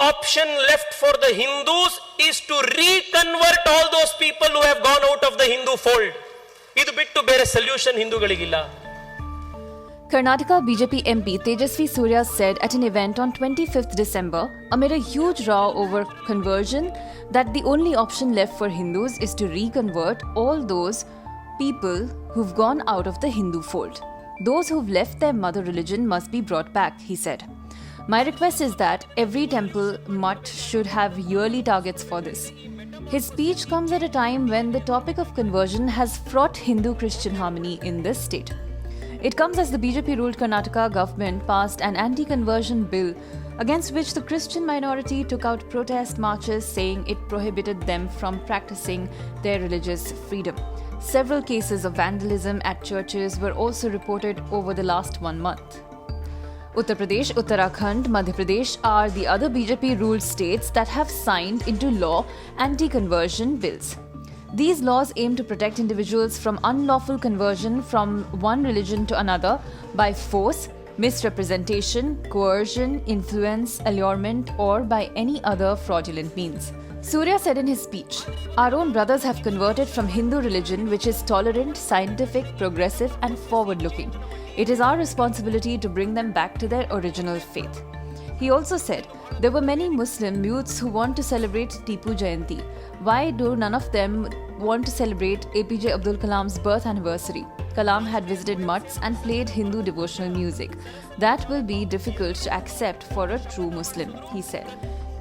option left for the Hindus is to reconvert all those people who have gone out of the Hindu fold. ಇದು ಬಿಟ್ಟು ಬೇರೆ solution ಹಿಂದೂಗಳಿಗಿಲ್ಲ. Karnataka BJP MP Tejasvi Surya said at an event on 25th December, amid a huge row over conversion, that the only option left for Hindus is to reconvert all those people who've gone out of the Hindu fold. Those who've left their mother religion must be brought back, he said. My request is that every temple mutt should have yearly targets for this. His speech comes at a time when the topic of conversion has fraught Hindu-Christian harmony in this state. It comes as the BJP-ruled Karnataka government passed an anti-conversion bill against which the Christian minority took out protest marches saying it prohibited them from practicing their religious freedom. Several cases of vandalism at churches were also reported over the last 1 month. Uttar Pradesh, Uttarakhand, Madhya Pradesh are the other BJP-ruled states that have signed into law anti-conversion bills. These laws aim to protect individuals from unlawful conversion from one religion to another by force, misrepresentation, coercion, influence, allurement, or by any other fraudulent means. Surya said in his speech, "Our own brothers have converted from Hindu religion, which is tolerant, scientific, progressive, and forward-looking. It is our responsibility to bring them back to their original faith." He also said, "There were many Muslim youths who want to celebrate Tipu Jayanti. Why do none of them want to celebrate APJ Abdul Kalam's birth anniversary? Kalam had visited mutts and played Hindu devotional music. That will be difficult to accept for a true Muslim," he said.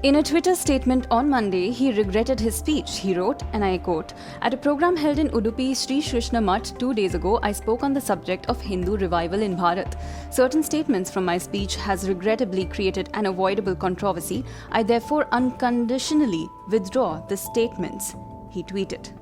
In a Twitter statement on Monday, he regretted his speech. He wrote, and I quote, "At a program held in Udupi Sri Krishna Mutt 2 days ago, I spoke on the subject of Hindu revival in Bharat. Certain statements from my speech has regrettably created an avoidable controversy. I therefore unconditionally withdraw the statements," he tweeted.